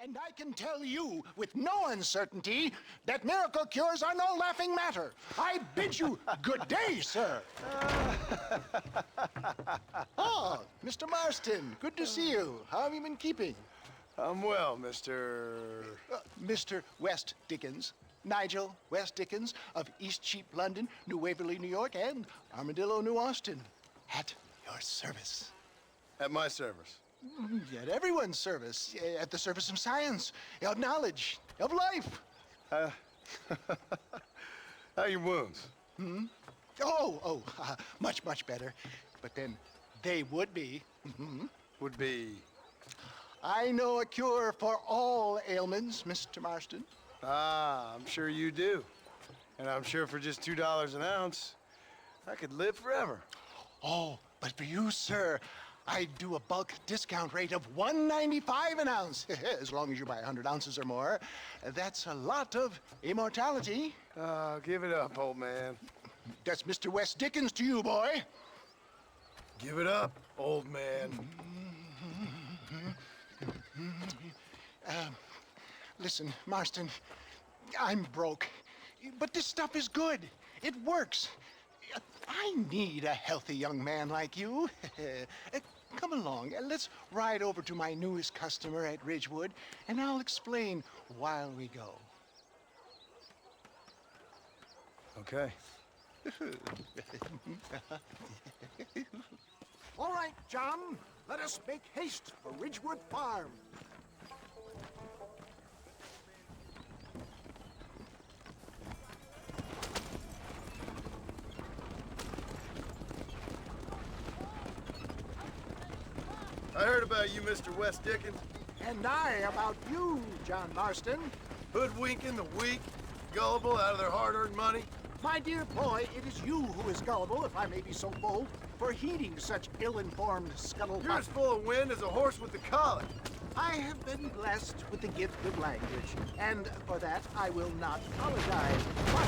And I can tell you with no uncertainty that miracle cures are no laughing matter. I bid you good day, sir. Oh, Mr. Marston, good to see you. How have you been keeping? I'm well, Mr. Mr. West Dickens. Nigel West Dickens of East Cheap, London, New Waverly, New York, and Armadillo, New Austin. At your service. At my service. At everyone's service. At the service of science, of knowledge, of life. How are your wounds? Much, much better. But then they would be. Would be... I know a cure for all ailments, Mr. Marston. Ah, I'm sure you do. And I'm sure for just $2 an ounce, I could live forever. Oh, but for you, sir, I do a bulk discount rate of $1.95 an ounce, as long as you buy 100 ounces or more. That's a lot of immortality. Give it up, old man. That's Mr. West Dickens to you, boy. Give it up, old man. Listen, Marston, I'm broke, but this stuff is good. It works. I need a healthy young man like you. Come along, let's ride over to my newest customer at Ridgewood, and I'll explain while we go. Okay. All right, John, let us make haste for Ridgewood Farm. I heard about you, Mr. West Dickens. And I about you, John Marston. Hoodwinking the weak, gullible out of their hard-earned money. My dear boy, it is you who is gullible, if I may be so bold, for heeding such ill-informed scuttlebutt. You're as full of wind as a horse with the colic. I have been blessed with the gift of language, and for that I will not apologize. But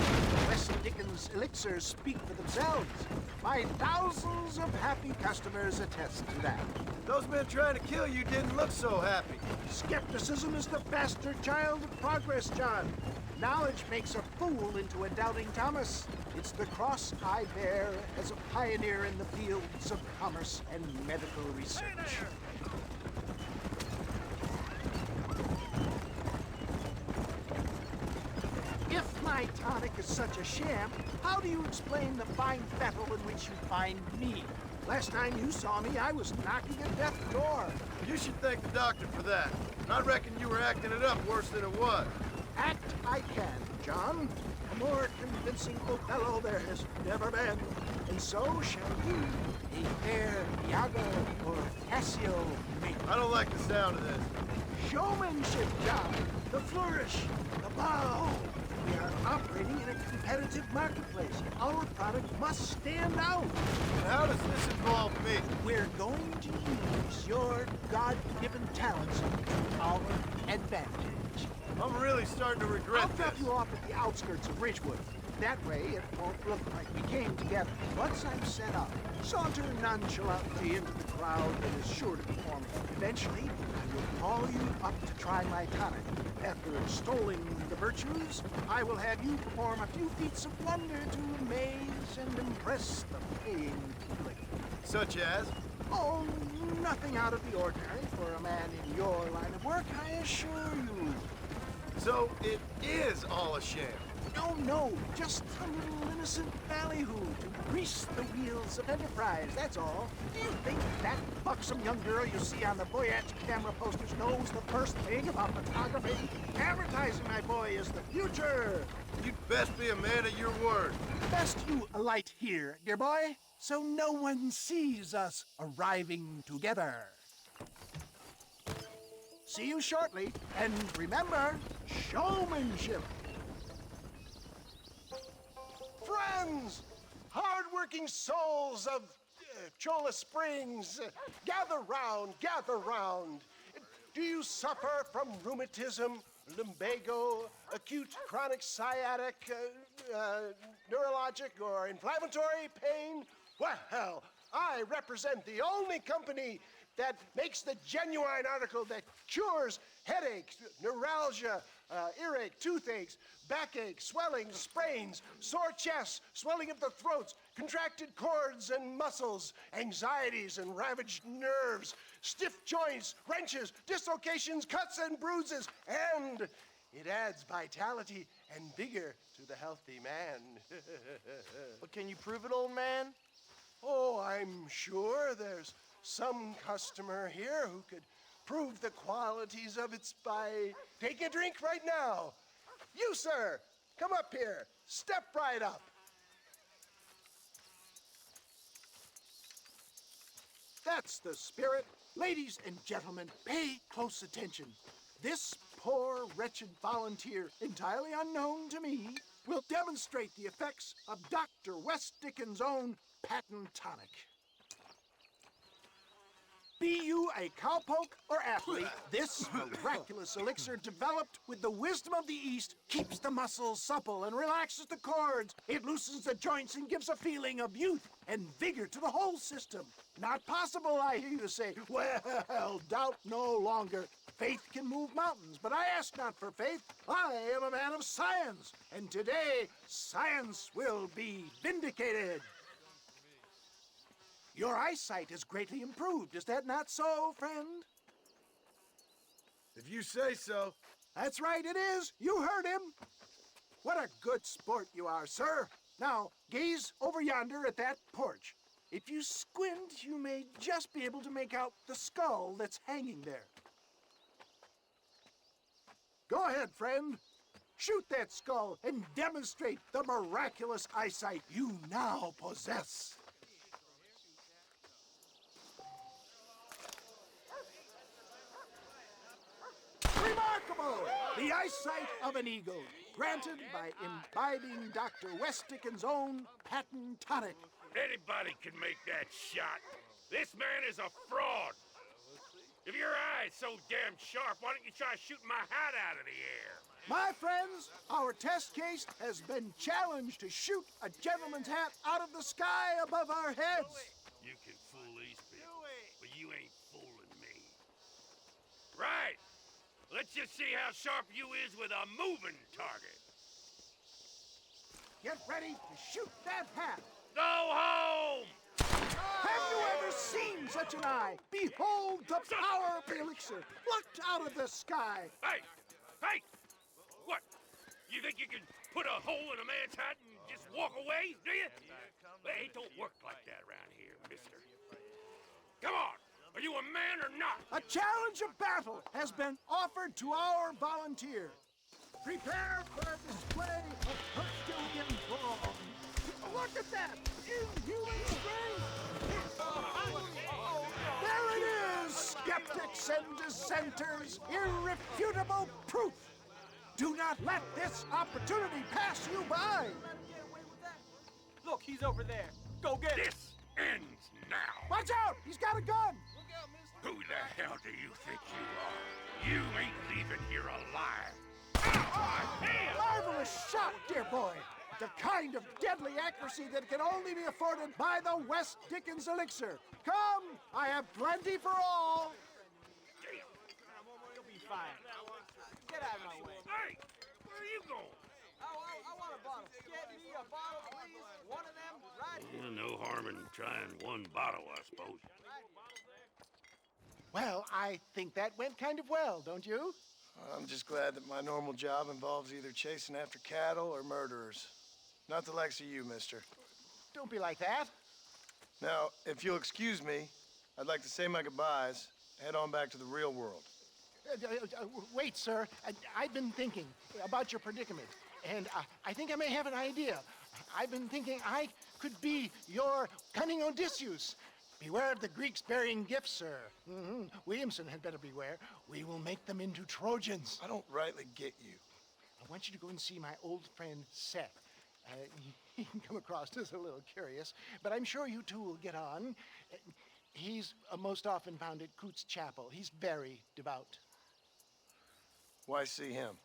West Dickens elixirs speak for themselves. My thousands of happy customers attest to that. Those men trying to kill you didn't look so happy. Skepticism is the bastard child of progress, John. Knowledge makes a fool into a doubting Thomas. It's the cross I bear as a pioneer in the fields of commerce and medical research. If my tonic is such a sham, how do you explain the fine battle in which you find me? Last time you saw me, I was knocking at death's door. You should thank the doctor for that. I reckon you were acting it up worse than it was. Act I can, John. A more convincing Othello there has never been. And so shall you, a fair Iago or Cassio mate. I don't like the sound of this. Showmanship, John. The flourish, the bow. We are operating in a competitive marketplace. Our product must stand out. And how does this involve me? We're going to use your God-given talents to our advantage. I'm really starting to regret I'll drop this. you off at the outskirts of Ridgewood. That way, it won't look like we came together. Once I'm set up, saunter nonchalantly into the crowd that is sure to be forming. Eventually, I will call you up to try my tonic. After extolling the virtues, I will have you perform a few feats of wonder to amaze and impress the paying public. Such as? Oh, nothing out of the ordinary for a man in your line of work, I assure you. So it is all a sham. No, just a little innocent ballyhoo to grease the wheels of enterprise, that's all. Do you think that buxom young girl you see on the Voyage camera posters knows the first thing about photography? Advertising, my boy, is the future. You'd best be a man of your word. Best you alight here, dear boy, so no one sees us arriving together. See you shortly, and remember, showmanship. Friends, hard-working souls of Cholla Springs, gather round, gather round. Do you suffer from rheumatism, lumbago, acute chronic sciatic, neurologic, or inflammatory pain? Well, I represent the only company that makes the genuine article that cures headaches, neuralgia, earache, toothaches, backache, swelling, sprains, sore chests, swelling of the throats, contracted cords and muscles, anxieties and ravaged nerves, stiff joints, wrenches, dislocations, cuts and bruises, and it adds vitality and vigor to the healthy man. But can you prove it, old man? Oh, I'm sure there's some customer here who could prove the qualities of it by taking a drink right now. You, sir, come up here. Step right up. That's the spirit. Ladies and gentlemen, pay close attention. This poor, wretched volunteer, entirely unknown to me, will demonstrate the effects of Dr. West Dickens' own patent tonic. Be you a cowpoke or athlete, this miraculous elixir developed with the wisdom of the East keeps the muscles supple and relaxes the cords. It loosens the joints and gives a feeling of youth and vigor to the whole system. Not possible, I hear you say. Well, doubt no longer. Faith can move mountains, but I ask not for faith. I am a man of science, and today science will be vindicated. Your eyesight is greatly improved. Is that not so, friend? If you say so. That's right, it is. You heard him. What a good sport you are, sir. Now, gaze over yonder at that porch. If you squint, you may just be able to make out the skull that's hanging there. Go ahead, friend. Shoot that skull and demonstrate the miraculous eyesight you now possess. Remarkable! The eyesight of an eagle, granted by imbibing Dr. West Dickens' own patent tonic. Anybody can make that shot. This man is a fraud. If your eye's so damn sharp, why don't you try shooting my hat out of the air? My friends, our test case has been challenged to shoot a gentleman's hat out of the sky above our heads. You can fool these people, but you ain't fooling me. Right. Let's just see how sharp you is with a moving target. Get ready to shoot that hat. Go home! Have you ever seen such an eye? Behold the power of the elixir, plucked out of the sky. Hey! Hey! What? You think you can put a hole in a man's hat and just walk away, do you? Hey, it don't work like that around here, mister. Come on! Are you a man or not? A challenge of battle has been offered to our volunteer. Prepare for a display of Herculean brawn. Look at that! Inhuman strength! There it is, skeptics and dissenters! Irrefutable proof! Do not let this opportunity pass you by! Look, he's over there. Go get him. This ends now! Watch out! He's got a gun! Who the hell do you think you are? You ain't leaving here alive! Marvelous shot, dear boy! The kind of deadly accuracy that can only be afforded by the West Dickens elixir. Come, I have plenty for all. You'll be fine. Get out of my way. Hey, where are you going? I want a bottle. Get me a bottle, please. One of them, right here. No harm in trying one bottle, I suppose. Well, I think that went kind of well, don't you? I'm just glad that my normal job involves either chasing after cattle or murderers. Not the likes of you, mister. Don't be like that. Now, if you'll excuse me, I'd like to say my goodbyes, head on back to the real world. Wait, sir. I've been thinking about your predicament, and I think I may have an idea. I've been thinking I could be your cunning Odysseus. Beware of the Greeks bearing gifts, sir. Williamson had better beware. We will make them into Trojans. I don't rightly get you. I want you to go and see my old friend Seth. He can come across as a little curious, but I'm sure you two will get on. He's most often found at Coots Chapel. He's very devout. Why see him?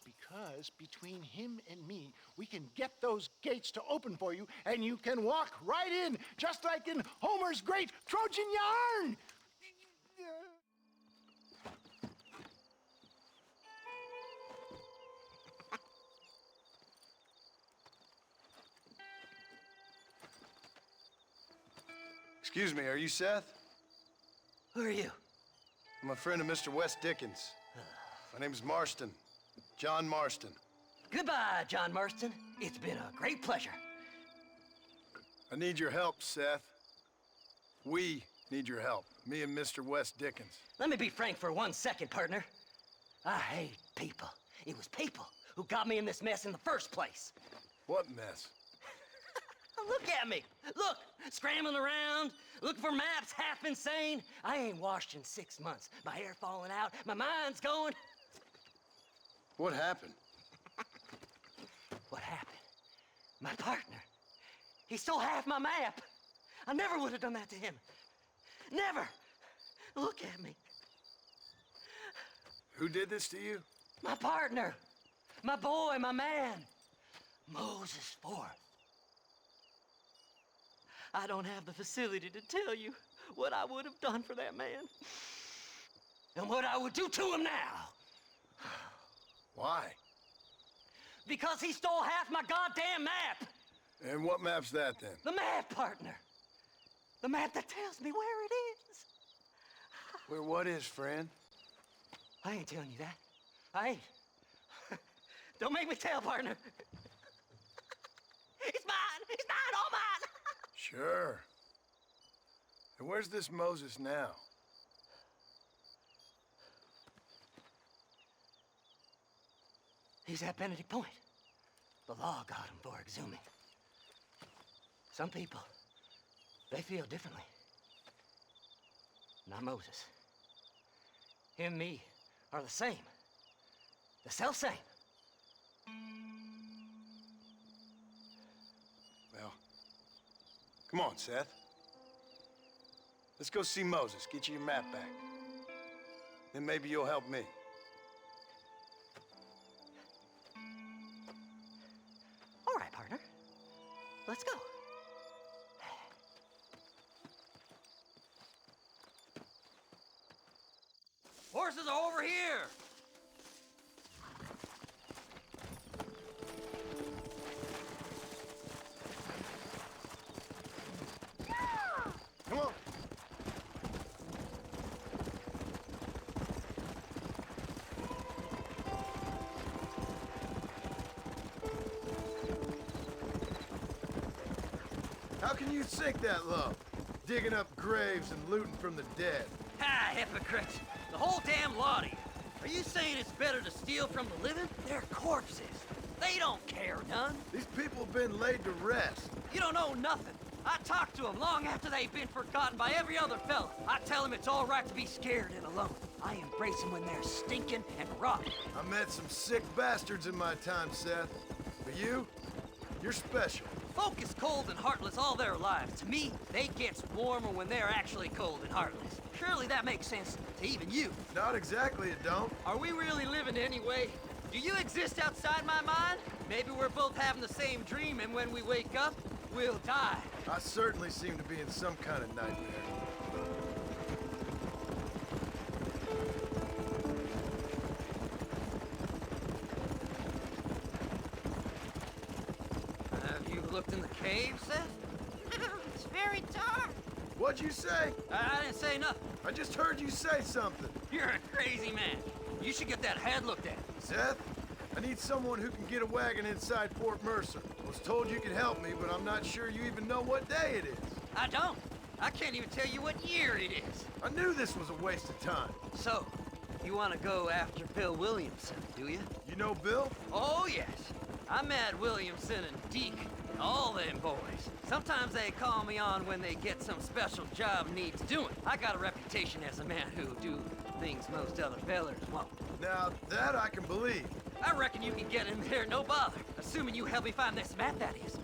Because between him and me, we can get those gates to open for you, and you can walk right in, just like in Homer's great Trojan yarn! Excuse me, are you Seth? Who are you? I'm a friend of Mr. West Dickens. My name's Marston. John Marston. Goodbye, John Marston. It's been a great pleasure. I need your help, Seth. We need your help. Me and Mr. West Dickens. Let me be frank for 1 second, partner. I hate people. It was people who got me in this mess in the first place. What mess? Look at me. Look, scrambling around, looking for maps, half insane. I ain't washed in 6 months. My hair falling out, my mind's going. What happened? What happened? My partner. He stole half my map. I never would have done that to him. Never. Look at me. Who did this to you? My partner. My boy, my man. Moses Forth. I don't have the facility to tell you what I would have done for that man. And what I would do to him now. Why? Because he stole half my goddamn map. And what map's that, then? The map, partner. The map that tells me where it is. Where what is, friend? I ain't telling you that. I ain't. Don't make me tell, partner. It's mine! It's mine! All mine! Sure. And where's this Moses now? He's at Benedict Point. The law got him for exhuming. Some people, they feel differently. Not Moses. Him and me are the same. The self-same. Well, come on, Seth. Let's go see Moses, get you your map back. Then maybe you'll help me. All right, partner. Let's go. Horses are over here! Come on. How can you sink that low? Digging up graves and looting from the dead. Ha, hypocrite! The whole damn lot of you. Are you saying it's better to steal from the living? They're corpses. They don't care none. These people have been laid to rest. You don't know nothing. I talk to them long after they've been forgotten by every other fella. I tell them it's all right to be scared and alone. I embrace them when they're stinking and rotten. I met some sick bastards in my time, Seth. But you're special. Folk is cold and heartless all their lives. To me, they gets warmer when they're actually cold and heartless. Surely that makes sense to even you. Not exactly, it don't. Are we really living anyway? Do you exist outside my mind? Maybe we're both having the same dream, and when we wake up, we'll die. I certainly seem to be in some kind of nightmare. Have you looked in the cave, Seth? It's very dark. What'd you say? I didn't say nothing. I just heard you say something. You're a crazy man. You should get that head looked at. Seth, I need someone who can get a wagon inside Fort Mercer. I was told you could help me, but I'm not sure you even know what day it is. I don't. I can't even tell you what year it is. I knew this was a waste of time. So, you want to go after Bill Williamson, do you? You know Bill? Oh, yes. I met Williamson and Deke, all them boys. Sometimes they call me on when they get some special job needs doing. I got a reputation as a man who'll do things most other fellers won't. Now, that I can believe. I reckon you can get in there, no bother. Assuming you help me find this map, that is.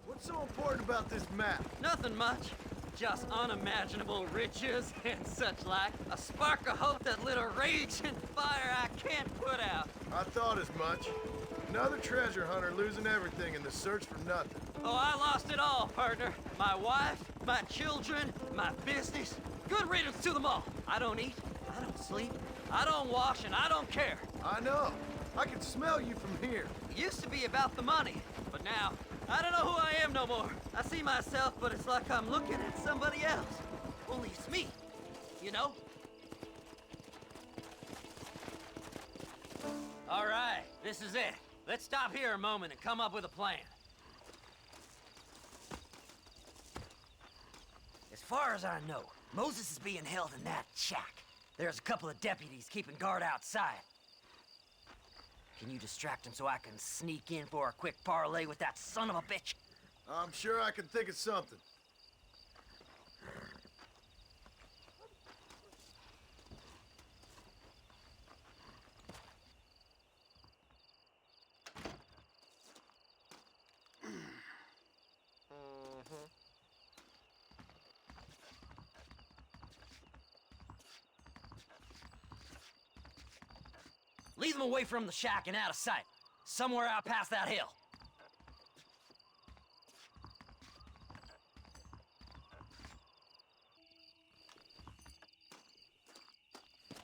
What's so important about this map? Nothing much. Just unimaginable riches and such like. A spark of hope that lit a raging fire I can't put out. I thought as much. Another treasure hunter losing everything in the search for nothing. Oh, I lost it all, partner. My wife, my children, my business. Good riddance to them all. I don't eat, I don't sleep, I don't wash, and I don't care. I know. I can smell you from here. It used to be about the money, but now I don't know who I am no more. I see myself, but it's like I'm looking at somebody else. Only it's me, you know? All right, this is it. Let's stop here a moment and come up with a plan. As far as I know, Moses is being held in that shack. There's a couple of deputies keeping guard outside. Can you distract him so I can sneak in for a quick parlay with that son of a bitch? I'm sure I can think of something. Lead them away from the shack and out of sight. Somewhere out past that hill.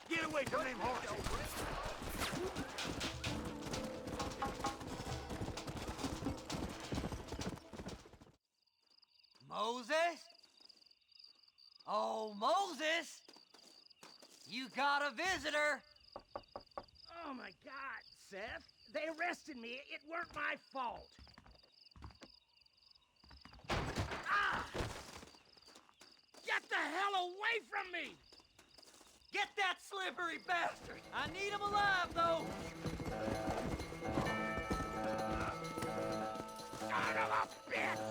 Get away from them horses! Moses? Oh, Moses! You got a visitor! Oh my God, Seth. They arrested me. It weren't my fault. Ah! Get the hell away from me! Get that slippery bastard! I need him alive, though! Son of a bitch!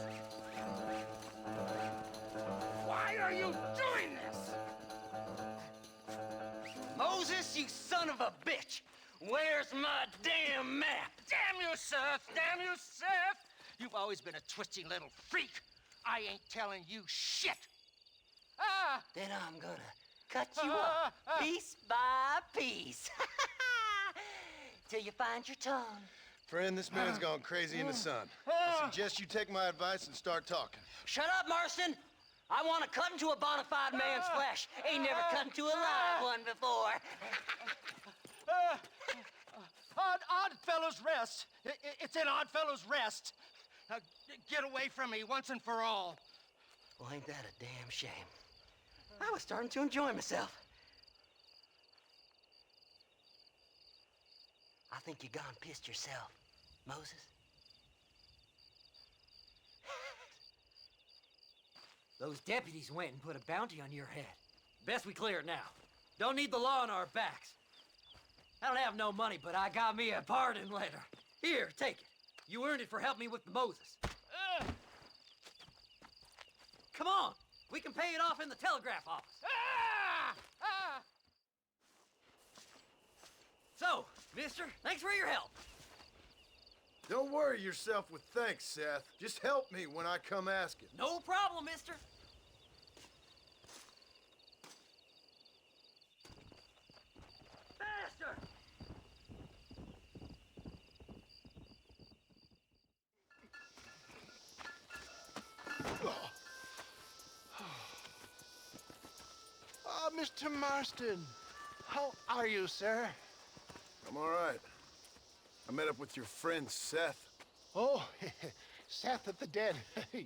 Why are you doing this? Moses, you son of a bitch! Where's my damn map? Damn you, Seth! Damn you, Seth! You've always been a twisty little freak. I ain't telling you shit. Ah! Then I'm gonna cut you up piece by piece. Till you find your tongue. Friend, this man's gone crazy in the sun. I suggest you take my advice and start talking. Shut up, Marston! I want to cut into a bona fide man's flesh. Ain't never cut into a live one before. Oddfellows Rest. It's in Oddfellows Rest. Now, get away from me once and for all. Well, ain't that a damn shame? I was starting to enjoy myself. I think you gone pissed yourself, Moses. Those deputies went and put a bounty on your head. Best we clear it now. Don't need the law on our backs. I don't have no money, but I got me a pardon letter. Here, take it. You earned it for helping me with the Moses. Come on, we can pay it off in the telegraph office. So, mister, thanks for your help. Don't worry yourself with thanks, Seth. Just help me when I come asking. No problem, mister. Faster! Mr. Marston. How are you, sir? I'm all right. I met up with your friend, Seth. Oh, Seth of the Dead.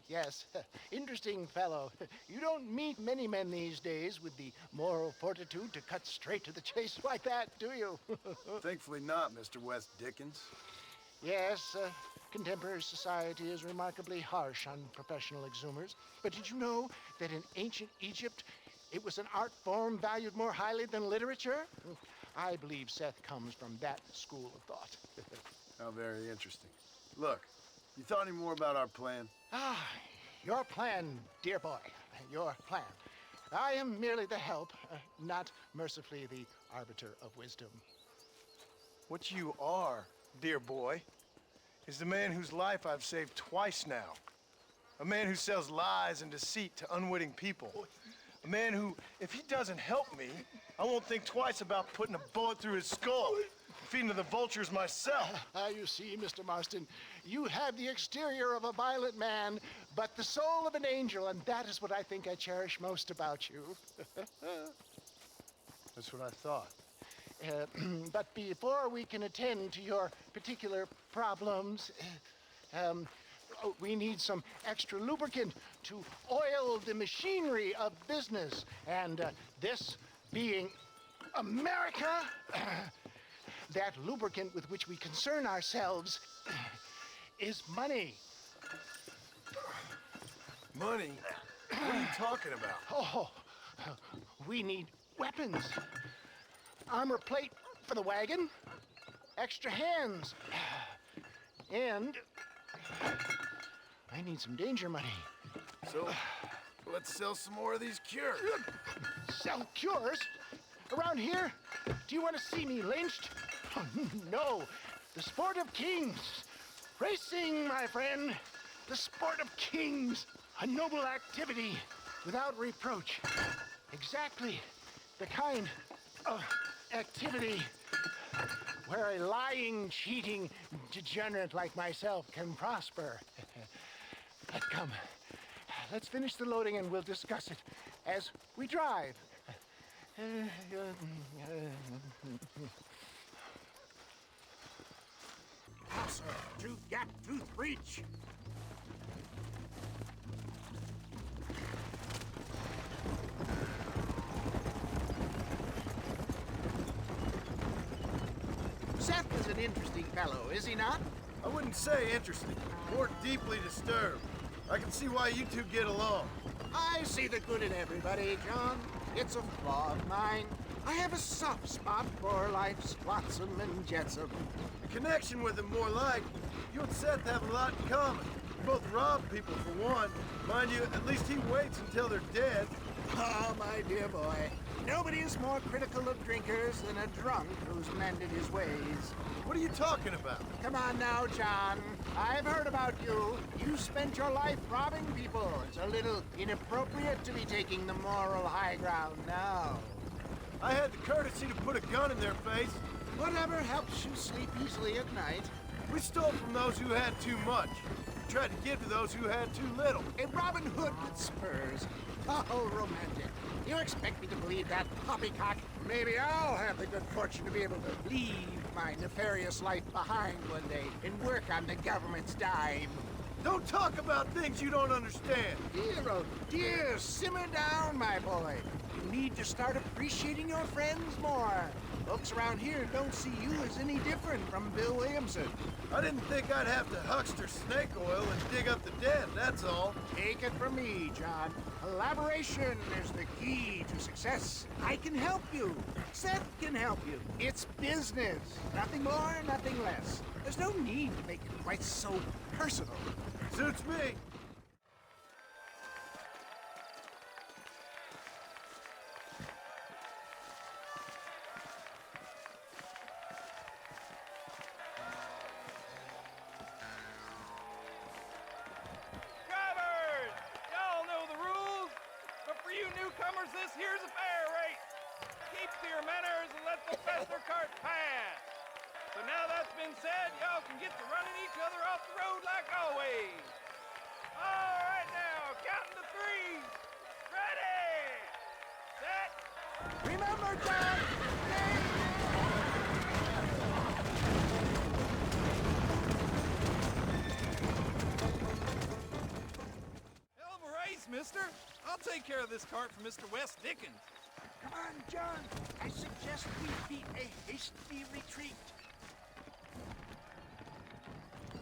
Yes, interesting fellow. You don't meet many men these days with the moral fortitude to cut straight to the chase like that, do you? Thankfully not, Mr. West Dickens. Yes, contemporary society is remarkably harsh on professional exhumers. But did you know that in ancient Egypt, it was an art form valued more highly than literature? I believe Seth comes from that school of thought. How very interesting. Look, you thought any more about our plan? Ah, your plan, dear boy, your plan. I am merely the help, not mercifully the arbiter of wisdom. What you are, dear boy, is the man whose life I've saved twice now. A man who sells lies and deceit to unwitting people. A man who, if he doesn't help me, I won't think twice about putting a bullet through his skull, feeding to the vultures myself. You see, Mr. Marston, you have the exterior of a violent man, but the soul of an angel, and that is what I think I cherish most about you. That's what I thought. But before we can attend to your particular problems, We need some extra lubricant to oil the machinery of business. And this being America, that lubricant with which we concern ourselves is money. Money? What are you talking about? Oh, we need weapons. Armor plate for the wagon. Extra hands. And I need some danger money. So, let's sell some more of these cures. Sell cures? Around here? Do you want to see me lynched? Oh, no. The sport of kings. Racing, my friend. The sport of kings. A noble activity without reproach. Exactly the kind of activity where a lying, cheating degenerate like myself can prosper. But come, let's finish the loading and we'll discuss it as we drive. Pass her. Tooth gap, tooth breach. Seth is an interesting fellow, is he not? I wouldn't say interesting, more deeply disturbed. I can see why you two get along. I see the good in everybody, John. It's a flaw of mine. I have a soft spot for life's flotsam and jetsam. A connection with him more like. You and Seth have a lot in common. You both rob people for one. Mind you, at least he waits until they're dead. Oh, my dear boy. Nobody is more critical of drinkers than a drunk who's mended his ways. What are you talking about? Come on now, John. I've heard about you. You spent your life robbing people. It's a little inappropriate to be taking the moral high ground now. I had the courtesy to put a gun in their face. Whatever helps you sleep easily at night. We stole from those who had too much. We tried to give to those who had too little. A Robin Hood with spurs. Oh, romantic. You expect me to believe that poppycock? Maybe I'll have the good fortune to be able to leave my nefarious life behind one day and work on the government's dime. Don't talk about things you don't understand. Dear, oh dear, simmer down, my boy. You need to start appreciating your friends more. Folks around here don't see you as any different from Bill Williamson. I didn't think I'd have to huckster snake oil and dig up the dead, that's all. Take it from me, John. Collaboration is the key to success. I can help you. Seth can help you. It's business. Nothing more, nothing less. There's no need to make it quite so personal. Suits me. Drivers! Y'all know the rules, but for you newcomers, this here's a fair race. Keep to your manners and let the faster cart pass. So now that's been said, y'all can get to running each other off the road like always. All right now, counting to three. Ready, set. Remember, John! Hell of a race, mister. I'll take care of this cart for Mr. West Dickens. Come on, John. I suggest we beat a hasty retreat.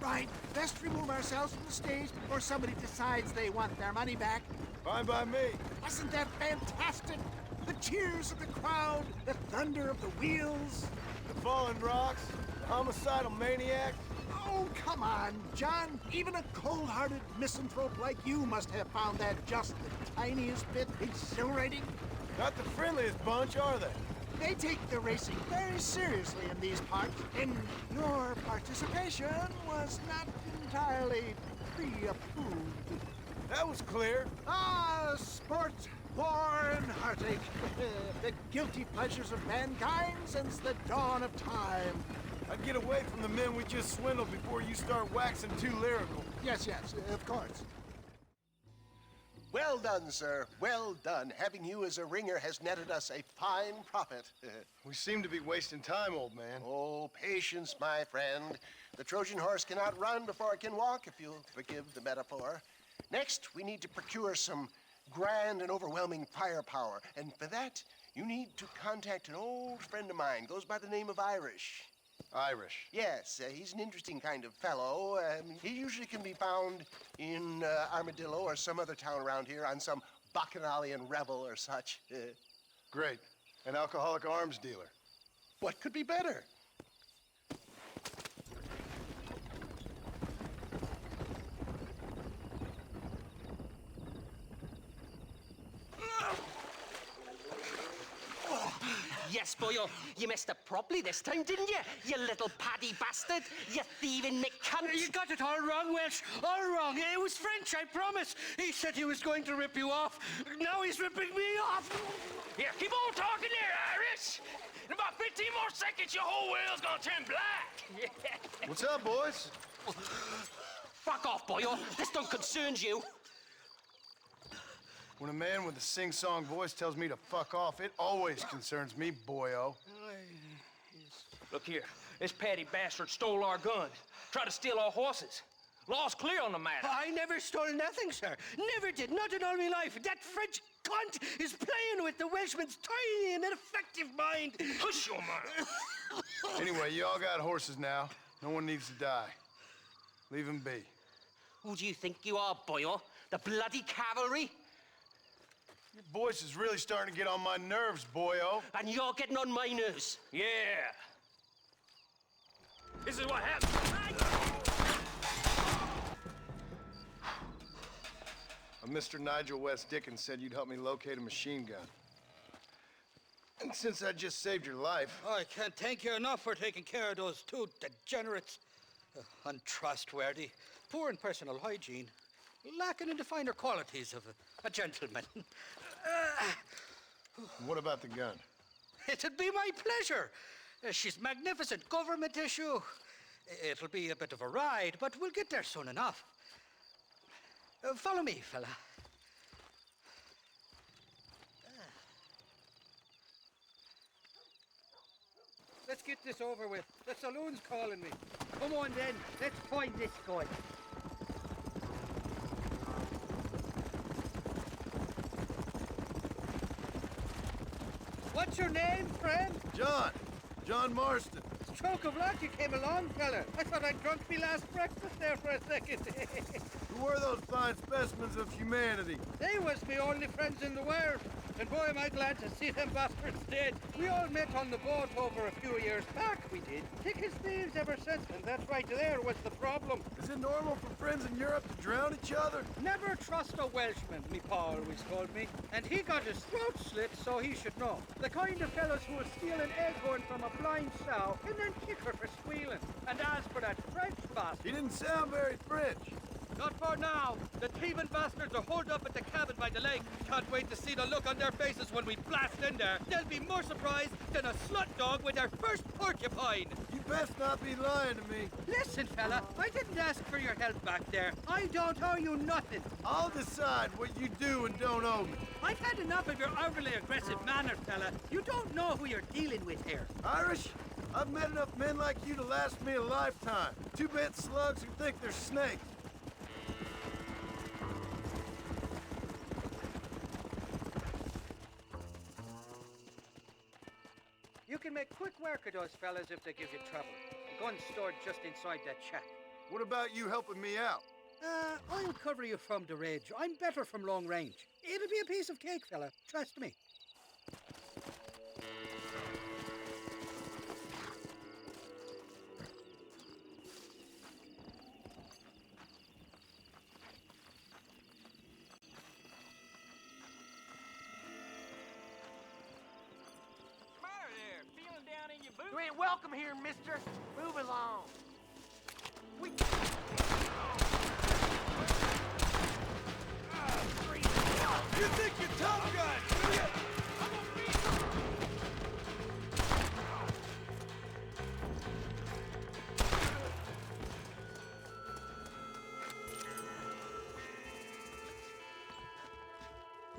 Right, best remove ourselves from the stage before somebody decides they want their money back. Fine by me. Wasn't that fantastic? The cheers of the crowd, the thunder of the wheels. The fallen rocks, the homicidal maniac. Oh, come on, John. Even a cold-hearted misanthrope like you must have found that just the tiniest bit exhilarating. Not the friendliest bunch, are they? They take the racing very seriously in these parts, and your participation was not entirely pre-approved. That was clear. Ah, sport, war, and heartache. The guilty pleasures of mankind since the dawn of time. I'd get away from the men we just swindled before you start waxing too lyrical. Yes, of course. Well done, sir. Well done. Having you as a ringer has netted us a fine profit. We seem to be wasting time, old man. Oh, patience, my friend. The Trojan horse cannot run before it can walk, if you'll forgive the metaphor. Next, we need to procure some grand and overwhelming firepower. And for that, you need to contact an old friend of mine. Goes by the name of Irish. Irish. Yes, he's an interesting kind of fellow. He usually can be found in Armadillo or some other town around here on some bacchanalian revel or such. Great. An alcoholic arms dealer. What could be better? Yes, boyo, you messed up properly this time, didn't you? You little paddy bastard. You thieving McCunt. You got it all wrong, Welsh. All wrong. It was French, I promise. He said he was going to rip you off. Now he's ripping me off. Here, keep on talking there, Irish. In about 15 more seconds, your whole world's gonna turn black. What's up, boys? Fuck off, boyo. This don't concern you. When a man with a sing-song voice tells me to fuck off, it always concerns me, boyo. Look here, this patty bastard stole our guns, tried to steal our horses. Law's clear on the matter. I never stole nothing, sir. Never did. Not in all my life. That French cunt is playing with the Welshman's tiny and ineffective mind. Hush your mouth. Anyway, you all got horses now. No one needs to die. Leave them be. Who do you think you are, boyo? The bloody cavalry? Your voice is really starting to get on my nerves, boyo. And you're getting on my nerves. Yeah. This is what happened. Mr. Nigel West Dickens said you'd help me locate a machine gun. And since I just saved your life... I can't thank you enough for taking care of those two degenerates. Untrustworthy, poor in personal hygiene, lacking in the finer qualities of a gentleman. What about the gun? It'd be my pleasure. She's magnificent, government issue. It'll be a bit of a ride, but we'll get there soon enough. Follow me, fella. Let's get this over with. The saloon's calling me. Come on then, let's find this guy. What's your name, friend? John Marston. Stroke of luck you came along, fella. I thought I'd drunk me last breakfast there for a second. Who were those fine specimens of humanity? They was me only friends in the world. And boy, am I glad to see them bastards dead. We all met on the boat over a few years back, we did. Thick as thieves ever since, and that's right there was the problem. Is it normal for friends in Europe to drown each other? Never trust a Welshman, me pa always told me. And he got his throat slit, so he should know. The kind of fellows who will steal an acorn from a blind sow and then kick her for squealing. And as for that French bastard... He didn't sound very French. Not for now. The thieving bastards are holed up at the cabin by the lake. Can't wait to see the look on their faces when we blast in there. They'll be more surprised than a slut dog with their first porcupine. You best not be lying to me. Listen, fella, I didn't ask for your help back there. I don't owe you nothing. I'll decide what you do and don't owe me. I've had enough of your overly aggressive manner, fella. You don't know who you're dealing with here. Irish, I've met enough men like you to last me a lifetime. Two-bit slugs who think they're snakes. You can make quick work of those fellas if they give you trouble. The gun's stored just inside that shack. What about you helping me out? I'll cover you from the ridge. I'm better from long range. It'll be a piece of cake, fella. Trust me. You ain't welcome here, mister. Move along. You think you're tough guys, do you?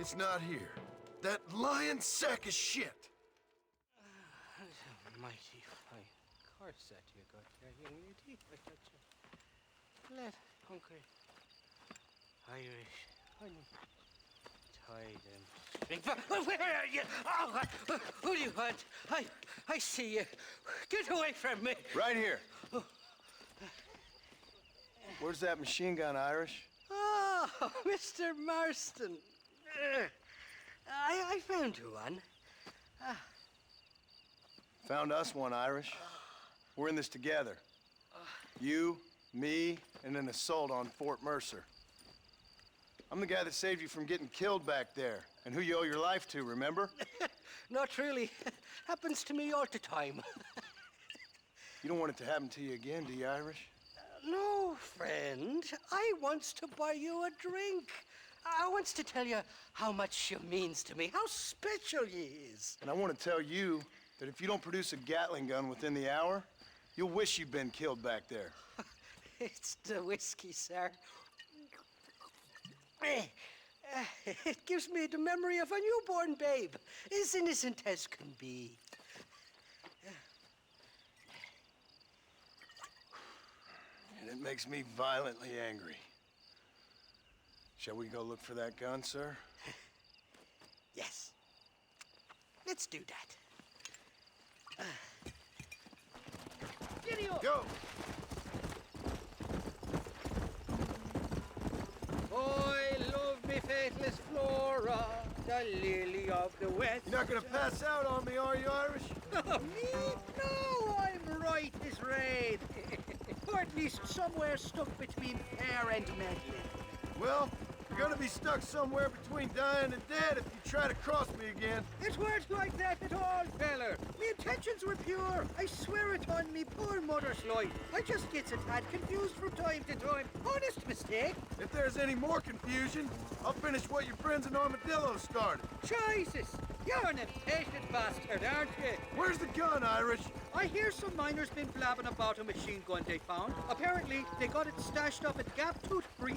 It's not here. That lying sack of shit. Mighty fine course that you got there, young lady. I got you. Let hungry Irish honey. Tie them. Where are you? Oh, who do you want? I see you. Get away from me. Right here. Where's that machine gun, Irish? Oh, Mr. Marston. I found you one. Found us one, Irish. We're in this together. You, me, and an assault on Fort Mercer. I'm the guy that saved you from getting killed back there, and who you owe your life to, remember? Not really. Happens to me all the time. You don't want it to happen to you again, do you, Irish? No, friend. I wants to buy you a drink. I wants to tell you how much you means to me, how special you is. And I want to tell you that if you don't produce a Gatling gun within the hour, you'll wish you'd been killed back there. It's the whiskey, sir. It gives me the memory of a newborn babe, as innocent as can be. And it makes me violently angry. Shall we go look for that gun, sir? Yes. Let's do that. Giddy up! Go! I love me faithless Flora, the lily of the west. You're not gonna pass out on me, are you, Irish? Me? No, I'm right as rain. Or at least somewhere stuck between fair and meddling. Well, you're gonna be stuck somewhere between dying and dead if you try to cross me again. It weren't like that at all, feller. Me intentions were pure. I swear it on me poor mother's life. I just gets a tad confused from time to time. Honest mistake. If there's any more confusion, I'll finish what your friends in Armadillo started. Jesus, you're an impatient bastard, aren't you? Where's the gun, Irish? I hear some miners been blabbing about a machine gun they found. Apparently, they got it stashed up at Gap Tooth Breach.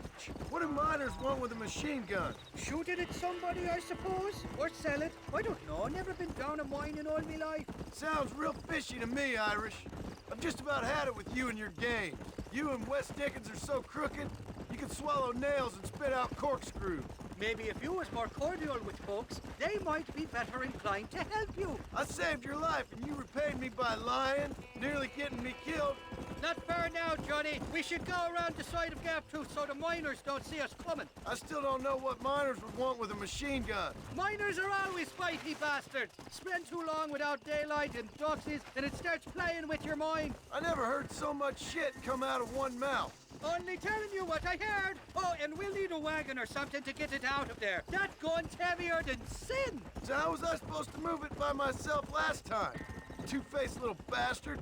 What do miners want with a machine gun? Shoot it at somebody, I suppose? Or sell it? I don't know. Never been down a mine in all my life. Sounds real fishy to me, Irish. I've just about had it with you and your game. You and Wes Dickens are so crooked, you can swallow nails and spit out corkscrews. Maybe if you was more cordial with folks, they might be better inclined to help you. I saved your life and you repaid me by lying, nearly getting me killed. Not fair now, Johnny. We should go around the side of Gap Tooth so the miners don't see us coming. I still don't know what miners would want with a machine gun. Miners are always fighty bastards. Spend too long without daylight and doxies, and it starts playing with your mind. I never heard so much shit come out of one mouth. Only telling you what I heard. Oh, and we'll need a wagon or something to get it out of there. That gun's heavier than sin. So how was I supposed to move it by myself last time? Two-faced little bastard.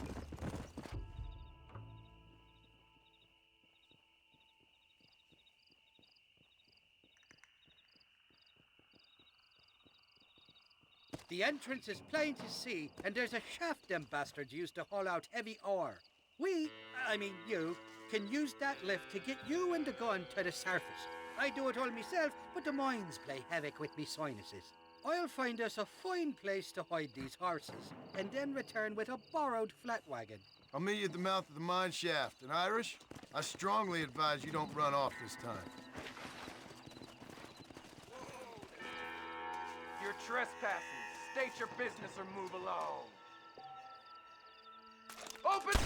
The entrance is plain to see, and there's a shaft them bastards used to haul out heavy ore. You, can use that lift to get you and the gun to the surface. I do it all myself, but the mines play havoc with me sinuses. I'll find us a fine place to hide these horses, and then return with a borrowed flat wagon. I'll meet you at the mouth of the mine shaft. And Irish, I strongly advise you don't run off this time. You're trespassing. State your business or move along. Open!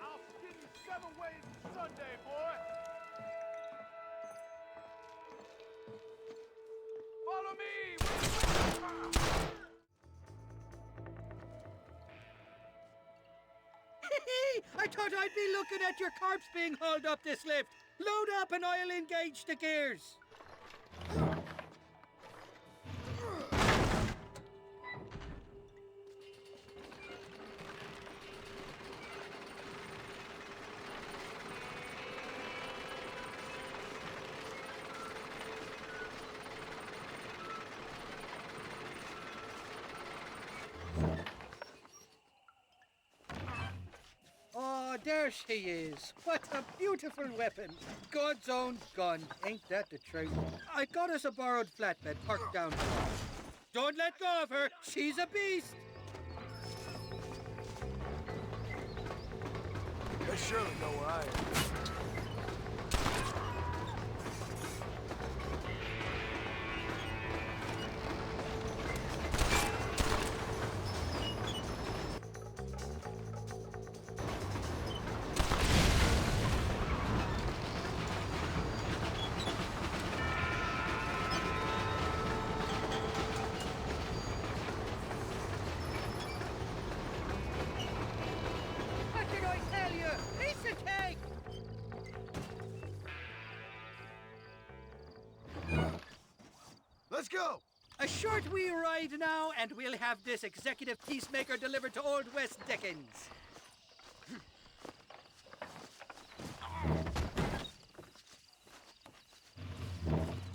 I'll skin you 7 ways to Sunday, boy! Follow me! I thought I'd be looking at your corpse being hauled up this lift. Load up and I'll engage the gears. Oh, there she is. What a beautiful weapon. God's own gun. Ain't that the truth? I got us a borrowed flatbed parked down here. Don't let go of her. She's a beast. They surely know where I am. What did I tell you? Piece of cake. Let's go! A short wee ride now, and we'll have this executive peacemaker delivered to Old West Dickens.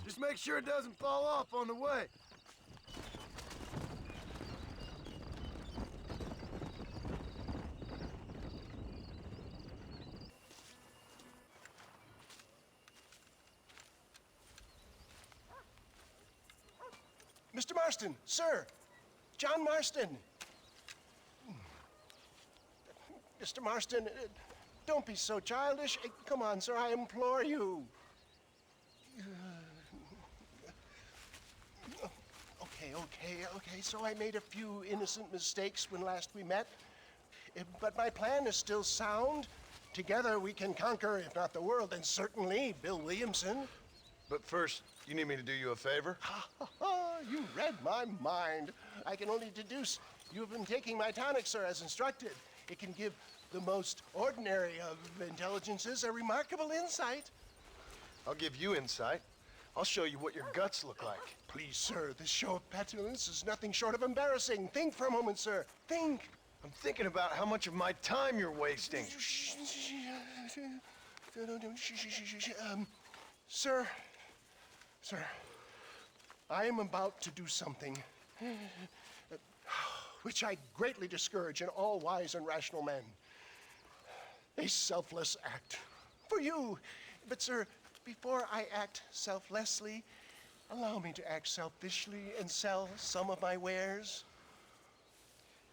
Just make sure it doesn't fall off on the way. Mr. Marston, sir. John Marston. Mr. Marston, don't be so childish. Come on, sir, I implore you. Okay, so I made a few innocent mistakes when last we met. But my plan is still sound. Together we can conquer, if not the world, then certainly Bill Williamson. But first, you need me to do you a favor? You read my mind. I can only deduce you have been taking my tonic, sir, as instructed. It can give the most ordinary of intelligences a remarkable insight. I'll give you insight. I'll show you what your guts look like. Please, sir, this show of petulance is nothing short of embarrassing. Think for a moment, sir. Think. I'm thinking about how much of my time you're wasting. Sir, I am about to do something which I greatly discourage in all wise and rational men. A selfless act for you. But, sir, before I act selflessly, allow me to act selfishly and sell some of my wares.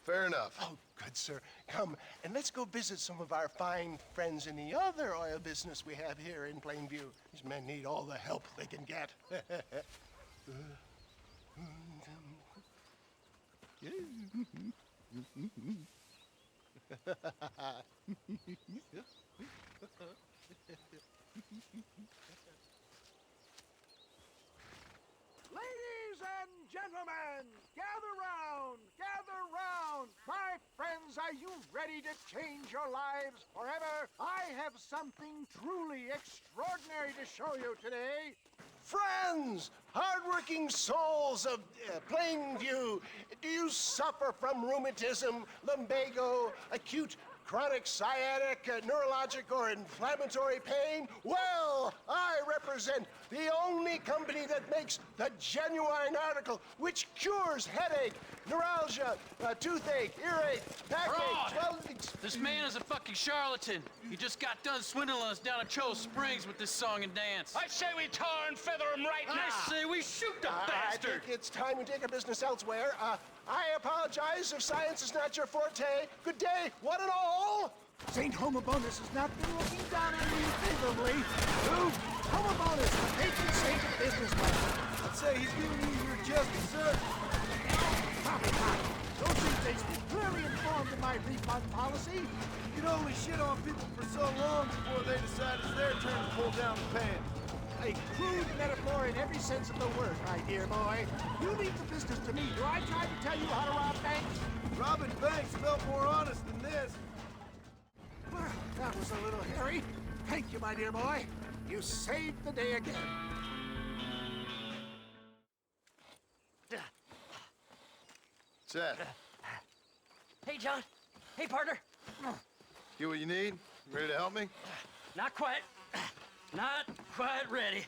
Fair enough. Oh, good, sir. Come, and let's go visit some of our fine friends in the other oil business we have here in Plainview. These men need all the help they can get. Ladies and gentlemen, gather round, gather round. My friends, are you ready to change your lives forever? I have something truly extraordinary to show you today. Friends, hardworking souls of Plainview, do you suffer from rheumatism, lumbago, acute chronic sciatic, neurologic, or inflammatory pain? Well, I represent the only company that makes the genuine article which cures headache, neuralgia, toothache, earache, backache, This man is a fucking charlatan. He just got done swindling us down at Cho Springs with this song and dance. I say we tar and feather him right now. I say we shoot the I bastard. think it's time we take our business elsewhere. I apologize if science is not your forte. Good day, one and all. St. Homobonus has not been looking down on you favorably. Who? Homobonus, the patron saint of businessmen. I'd say he's giving you your just dessert. Copy. Those intakes were clearly informed of my refund policy. You can only shit on people for so long before they decide it's their turn to pull down the pants. A crude metaphor in every sense of the word, my dear boy. You leave the business to me. Do I try to tell you how to rob banks? Robbing banks felt more honest than this. Well, that was a little hairy. Thank you, my dear boy. You saved the day again. Seth, Hey, John. Hey, partner. get what you need? Ready to help me? Not quite. Not quite ready.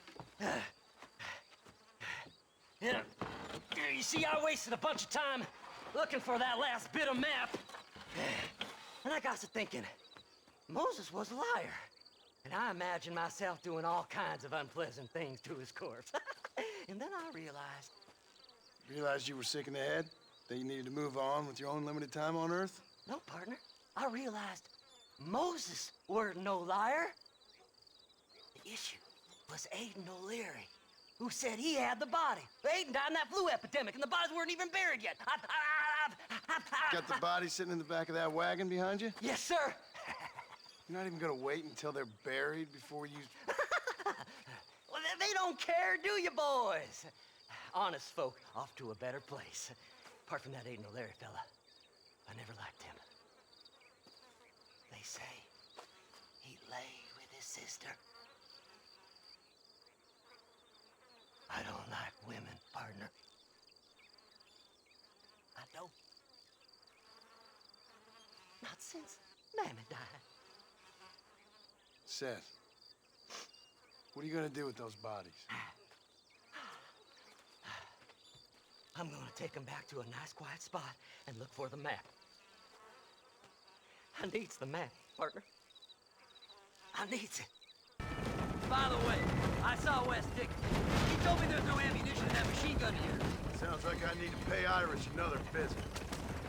You see, I wasted a bunch of time looking for that last bit of map. And I got to thinking, Moses was a liar. And I imagined myself doing all kinds of unpleasant things to his corpse. And then I realized... Realized you were sick in the head? That you needed to move on with your own limited time on Earth? No, partner. I realized Moses weren't no liar. The issue was Aiden O'Leary, who said he had the body. Aiden died in that flu epidemic, and the bodies weren't even buried yet. Got the body sitting in the back of that wagon behind you? Yes, sir. You're not even gonna wait until they're buried before you... Well, they don't care, do you, boys? Honest folk off to a better place. Apart from that Aiden O'Leary fella, I never liked him. They say he lay with his sister. I don't like women, partner. I don't. Not since Mammy died. Seth, what are you gonna do with those bodies? I'm gonna take them back to a nice quiet spot and look for the map. I needs the map, partner. I needs it. By the way, I saw Wes Dick. He told me there's no ammunition in that machine gun here. Sounds like I need to pay Irish another visit.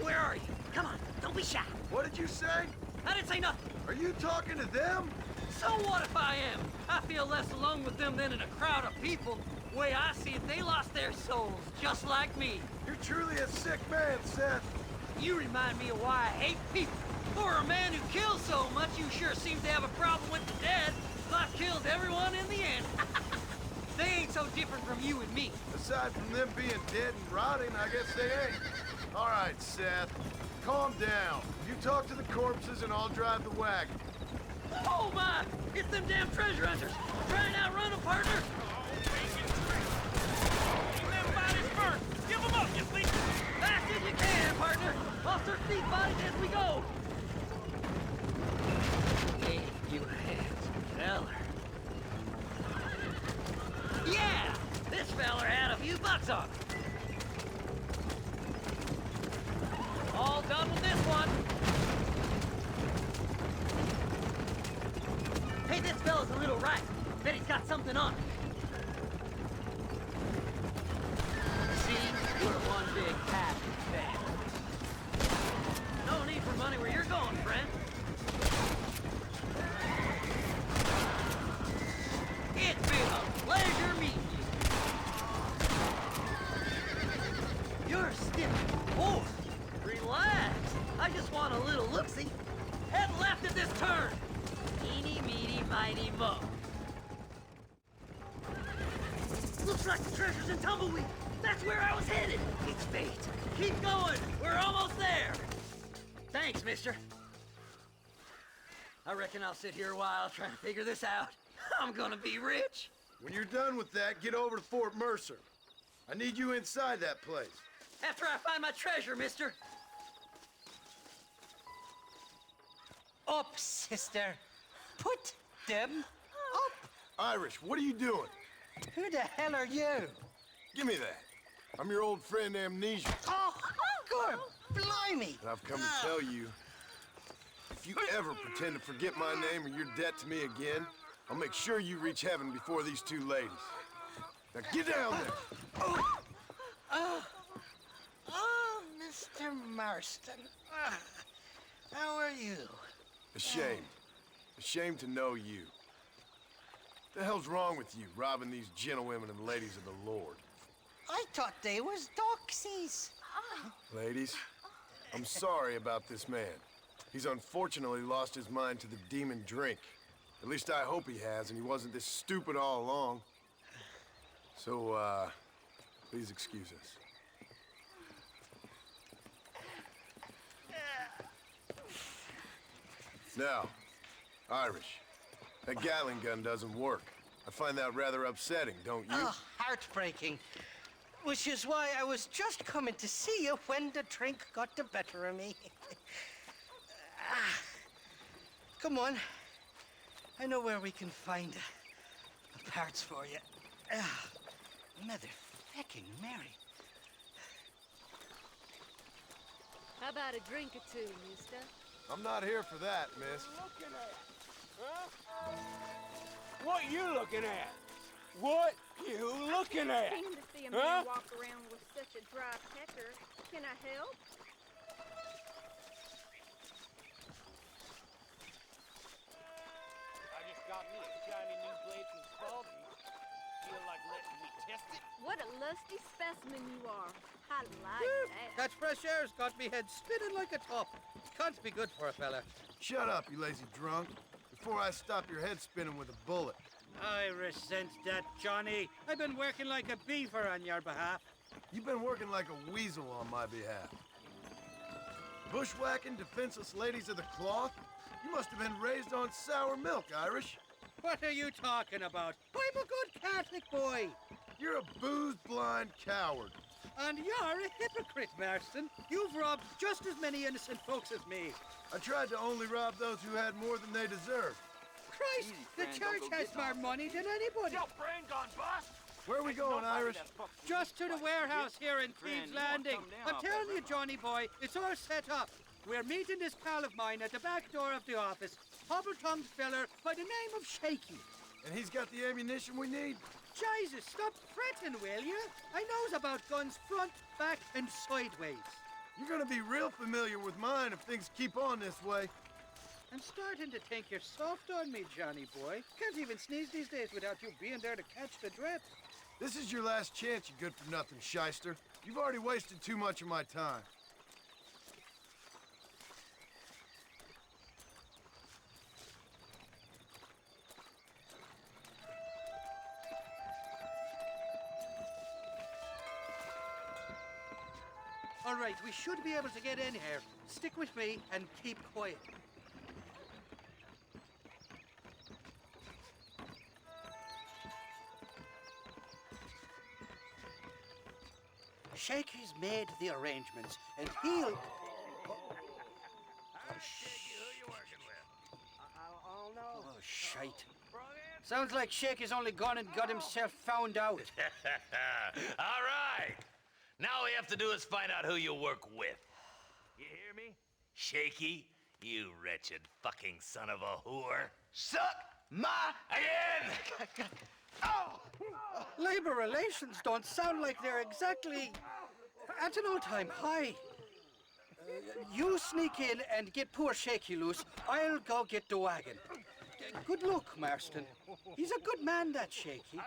Where are you? Come on, don't be shy. What did you say? I didn't say nothing. Are you talking to them? So what if I am? I feel less alone with them than in a crowd of people. The way I see it, they lost their souls, just like me. You're truly a sick man, Seth. You remind me of why I hate people. For a man who kills so much, you sure seem to have a problem with the dead. Life kills everyone in the end. They ain't so different from you and me. Aside from them being dead and rotting, I guess they ain't. All right, Seth, calm down. You talk to the corpses and I'll drive the wagon. Oh my! It's them damn treasure hunters! Try and outrun them, partner! Keep them bodies first. Give them up, you think? Fast as you can, partner! I'll search these bodies as we go! Hey, you handsome feller. Yeah! This feller had a few bucks on him. All done with this one. Hey, this fella's a little right. Bet he's got something on him. See? We're one big happy family. No need for money where you're going, friend. It's been a pleasure meeting you. You're stiff. Oh, relax. I just want a little look-see. Head left at this turn. Eeny, meeny, miny, mo. Looks like the treasure's in Tumbleweed. That's where I was headed. It's fate. Keep going. We're almost there. Thanks, mister. I reckon I'll sit here a while trying to figure this out. I'm gonna be rich. When you're done with that, get over to Fort Mercer. I need you inside that place. After I find my treasure, mister. Up, sister. Put them up. Irish, what are you doing? Who the hell are you? Give me that. I'm your old friend Amnesia. Oh, good. Blimey. And I've come to tell you, ever pretend to forget my name or your debt to me again, I'll make sure you reach heaven before these two ladies. Now get down there! Oh, Mr. Marston. How are you? Ashamed. Ashamed to know you. The hell's wrong with you, robbing these gentlewomen and ladies of the Lord? I thought they was doxies. Ladies, I'm sorry about this man. He's unfortunately lost his mind to the demon drink. At least I hope he has, and he wasn't this stupid all along. So, please excuse us. Now, Irish, that Gatling gun doesn't work. I find that rather upsetting, don't you? Oh, heartbreaking. Which is why I was just coming to see you when the drink got the better of me. Come on. I know where we can find the parts for you. Mother fecking Mary. How about a drink or two, mister? I'm not here for that, miss. Looking at? Huh? What you looking at? What you looking at? Seem to see a man walk around with such a dry pecker. Can I help? I just got me a shiny new blade from Spalding. Feel like letting me test it? What a lusty specimen you are. I like that. That fresh air's got me head spinning like a top. Can't be good for a fella. Shut up, you lazy drunk, before I stop your head spinning with a bullet. I resent that, Johnny. I've been working like a beaver on your behalf. You've been working like a weasel on my behalf. Bushwhacking defenseless ladies of the cloth? You must have been raised on sour milk, Irish. What are you talking about? I'm a good Catholic boy. You're a booze-blind coward. And you're a hypocrite, Marston. You've robbed just as many innocent folks as me. I tried to only rob those who had more than they deserved. Christ, the church has more money than anybody. Your brain gone bust? Where are we going, Irish? Just to the warehouse here in Thieves Landing. I'm telling you, Johnny boy, it's all set up. We're meeting this pal of mine at the back door of the office. Hobble-tongued feller by the name of Shaky. And he's got the ammunition we need? Jesus, stop fretting, will you? I knows about guns front, back, and sideways. You're gonna be real familiar with mine if things keep on this way. I'm starting to think you're soft on me, Johnny boy. Can't even sneeze these days without you being there to catch the drip. This is your last chance, you good-for-nothing shyster. You've already wasted too much of my time. All right, we should be able to get in here. Stick with me and keep quiet. Shaky's made the arrangements, and he'll... Oh, shite. Sounds like Shaky's only gone and got himself found out. All right. Now all we have to do is find out who you work with. You hear me? Shaky, you wretched fucking son of a whore. Suck my again! Oh! Labor relations don't sound like they're exactly at an all-time high. You sneak in and get poor Shaky loose. I'll go get the wagon. Good luck, Marston. He's a good man, that Shaky.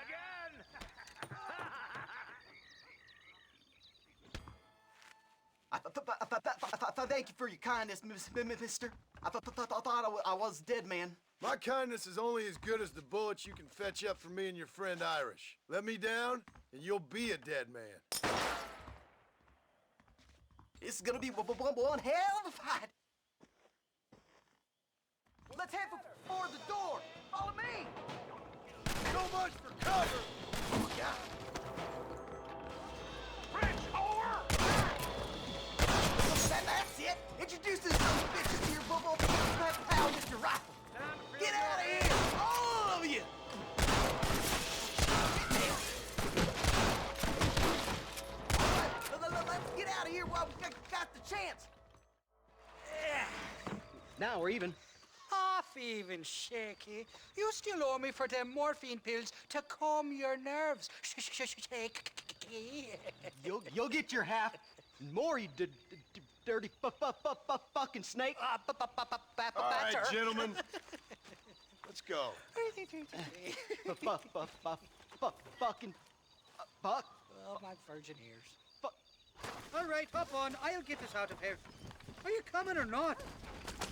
Thank you for your kindness, mister. I thought I was dead, man. My kindness is only as good as the bullets you can fetch up for me and your friend Irish. Let me down, and you'll be a dead man. It's gonna be one hell of a fight. Let's head for the door. Follow me. So much for cover. Oh, God. That's it. Introduce this bitch to your pal with your rifle. Get out of here, all of you. Let's get out of here while we got the chance. Now we're even. even, Shaky. You still owe me for them morphine pills to calm your nerves. Shaky. You'll get your half and more, you dirty fucking snake. All right, gentlemen. Let's go. Fucking fuck. Oh, my virgin ears. All right, hop on. I'll get us out of here. Are you coming or not?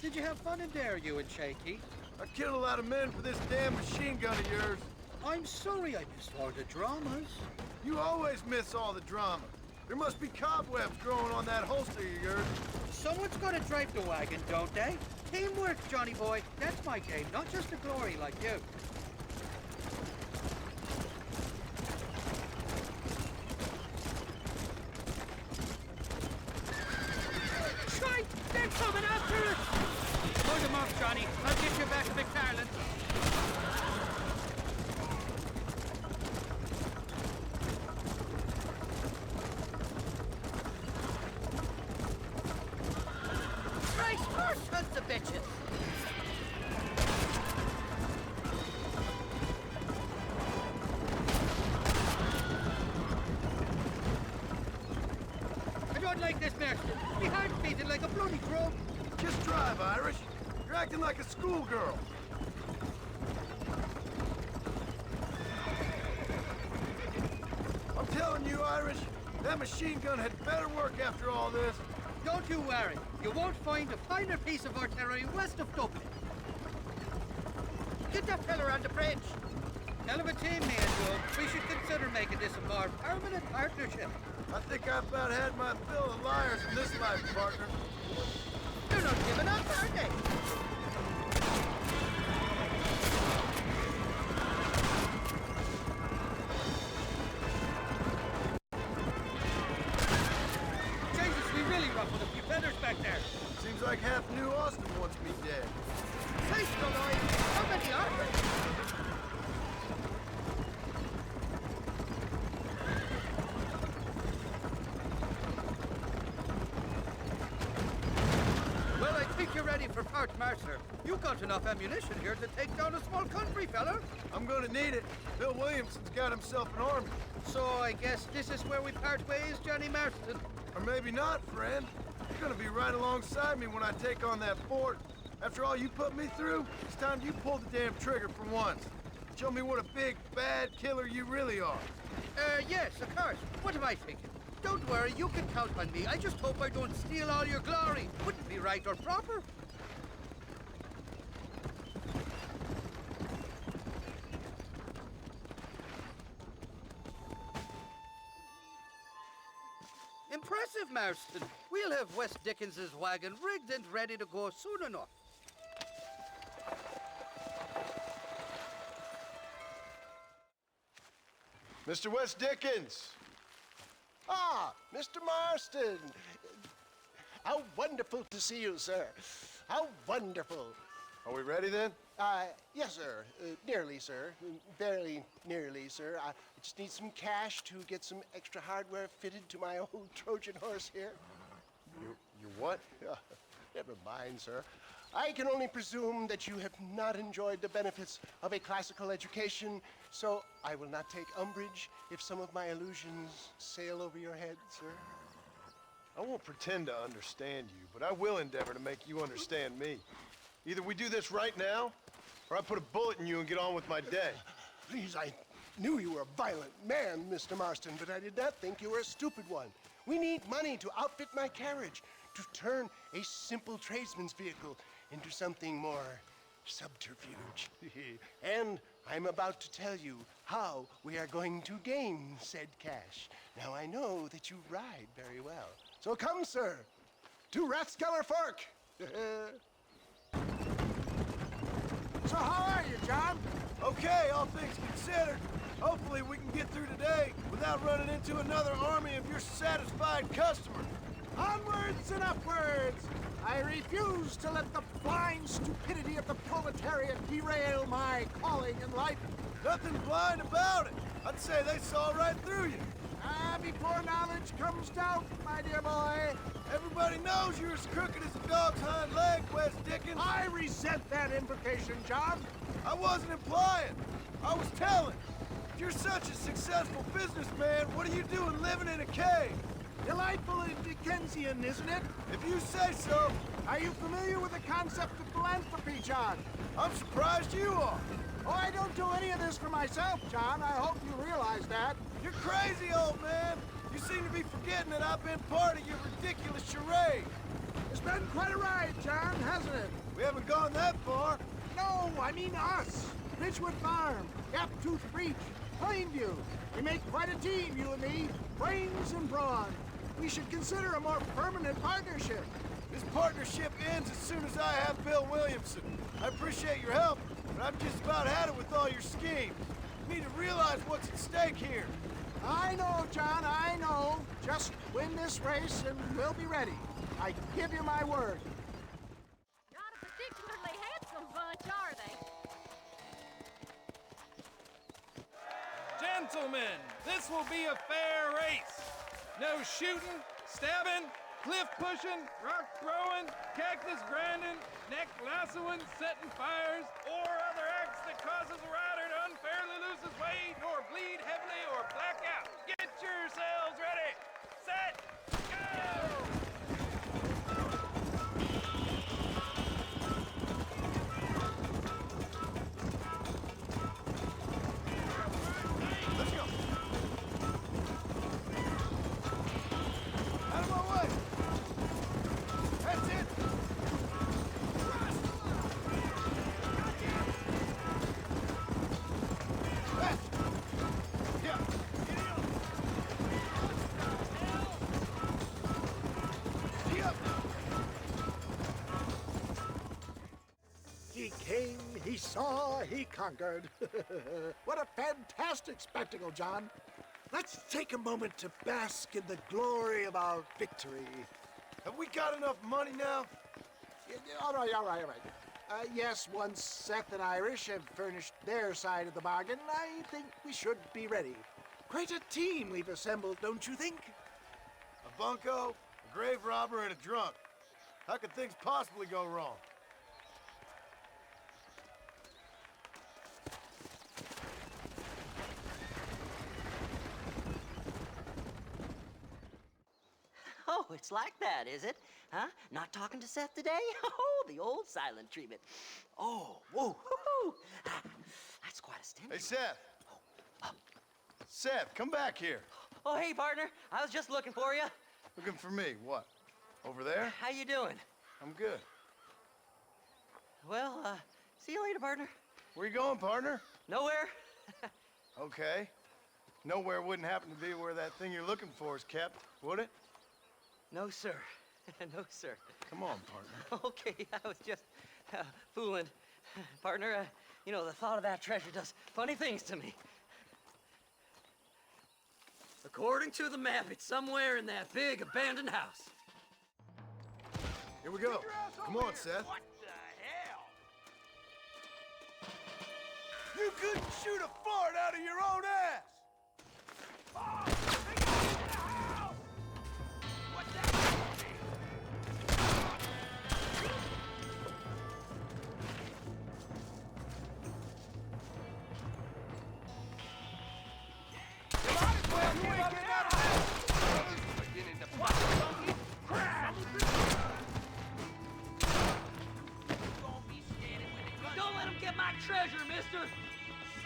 Did you have fun in there, you and Shaky? I killed a lot of men for this damn machine gun of yours. I'm sorry I missed all the dramas. You always miss all the drama. There must be cobwebs growing on that holster of yours. Someone's got to drive the wagon, don't they? Teamwork, Johnny boy. That's my game, not just the glory like you. Right, they're coming after us! Hold them off, Johnny. I'll get you back to McFarland. Right, first sons of bitches. I don't like this, Marston. My heart's beating like a bloody drum. Just drive, Irish. You're acting like a schoolgirl. I'm telling you, Irish, that machine gun had better work after all this. Don't you worry. You won't find a finer piece of artillery west of Dublin. Get that fella on the bridge. Hell of a team, me and you. We should consider making this a more permanent partnership. I think I've about had my fill of liars in this life, partner. They're not giving up, are they? Jesus, we really ruffled a few feathers back there. Seems like half New Austin wants me dead. Taste the light. How many are there? Well, I think you're ready for part martyr. You've got enough ammunition here to take down a small country, fella. I'm gonna need it. Bill Williamson's got himself an army. So I guess this is where we part ways, Johnny Marston. Or maybe not, friend. You're gonna be right alongside me when I take on that fort. After all you put me through, it's time you pull the damn trigger for once. Show me what a big, bad killer you really are. Yes, of course. What am I thinking? Don't worry, you can count on me. I just hope I don't steal all your glory. Wouldn't be right or proper. Impressive, Marston. We'll have West Dickens's wagon rigged and ready to go soon enough. Mr. West Dickens! Ah, Mr. Marston. How wonderful to see you, sir. How wonderful. Are we ready then? Yes, sir. Nearly, sir. Barely nearly, sir. I just need some cash to get some extra hardware fitted to my old Trojan horse here. You what? Never mind, sir. I can only presume that you have not enjoyed the benefits of a classical education, so I will not take umbrage if some of my illusions sail over your head, sir. I won't pretend to understand you, but I will endeavor to make you understand me. Either we do this right now, or I put a bullet in you and get on with my day. Please, I knew you were a violent man, Mr. Marston, but I did not think you were a stupid one. We need money to outfit my carriage, to turn a simple tradesman's vehicle into something more subterfuge. And I'm about to tell you how we are going to gain said cash. Now, I know that you ride very well. So come, sir, to Rathskeller Fork. So how are you, John? Okay, all things considered. Hopefully we can get through today without running into another army of your satisfied customers. Onwards and upwards! I refuse to let the blind stupidity of the proletariat derail my calling in life. Nothing blind about it. I'd say they saw right through you. Before knowledge comes doubt, my dear boy. Everybody knows you're as crooked as a dog's hind leg, West Dickens. I I resent that implication, John. I wasn't implying. I was telling. If you're such a successful businessman, what are you doing living in a cave? Delightful and Dickensian, isn't it? If you say so. Are you familiar with the concept of philanthropy, John? I'm surprised you are. Oh, I don't do any of this for myself, John. I hope you realize that. You're crazy, old man. You seem to be forgetting that I've been part of your ridiculous charade. It's been quite a ride, John, hasn't it? We haven't gone that far. No, I mean us. Ridgewood Farm, Gaptooth Breach, Plainview. We make quite a team, you and me. Brains and brawn. We should consider a more permanent partnership. This partnership ends as soon as I have Bill Williamson. I appreciate your help, but I've just about had it with all your schemes. You need to realize what's at stake here. I know, John, I know. Just win this race and we'll be ready. I give you my word. Not a particularly handsome bunch, are they? Gentlemen, this will be a fair race. No shooting, stabbing, cliff pushing, rock throwing, cactus grinding, neck lassoing, setting fires, or other acts that causes a rider to unfairly lose his weight, or bleed heavily, or black out. Get yourselves ready. Set, go! He came, he saw, he conquered. What a fantastic spectacle, John. Let's take a moment to bask in the glory of our victory. Have we got enough money now? All right. Yes, once Seth and Irish have furnished their side of the bargain, I think we should be ready. Quite a team we've assembled, don't you think? A bunco, a grave robber, and a drunk. How could things possibly go wrong? Oh, it's like that, is it? Huh? Not talking to Seth today? Oh, the old silent treatment. Oh, whoa, hoo-hoo. That's quite a stimulus. Hey, Seth. Seth, come back here. Oh, hey, partner. I was just looking for you. Looking for me? What? Over there? How you doing? I'm good. Well, see you later, partner. Where you going, partner? Nowhere. Okay. Nowhere wouldn't happen to be where that thing you're looking for is kept, would it? No, sir. No, sir. Come on, partner. Okay, I was just fooling. Partner, you know, the thought of that treasure does funny things to me. According to the map, it's somewhere in that big abandoned house. Here we go. Come on, Seth. What the hell? You couldn't shoot a fart out of your own ass! Don't let him get my treasure, mister!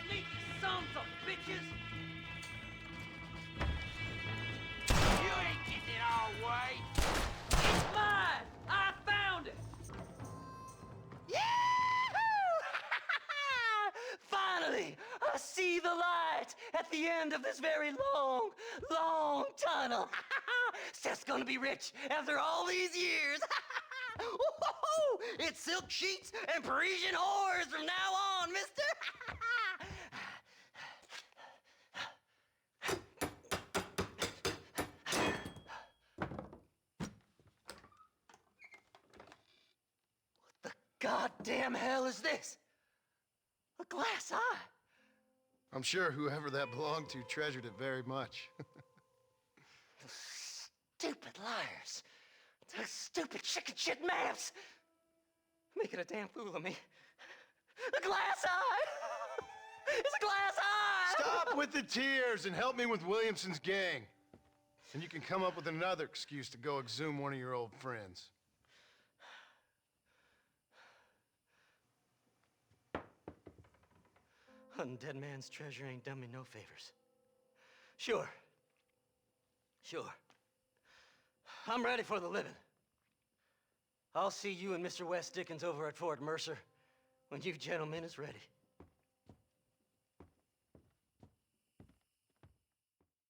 Sneaky sons of bitches! You ain't getting it our way. It's mine! I found it! Yahoo! Finally, I see the light at the end of this very long, long tunnel. Seth's gonna be rich after all these years. It's silk sheets and Parisian whores from now on, mister. What the goddamn hell is this? A glass eye. I'm sure whoever that belonged to treasured it very much. Stupid liars. Those stupid chicken shit maps. making a damn fool of me. A glass eye! It's a glass eye! Stop with the tears and help me with Williamson's gang. And you can come up with another excuse to go exhume one of your old friends. Hunting dead man's treasure ain't done me no favors. Sure. I'm ready for the living. I'll see you and Mr. West Dickens over at Fort Mercer when you gentlemen is ready.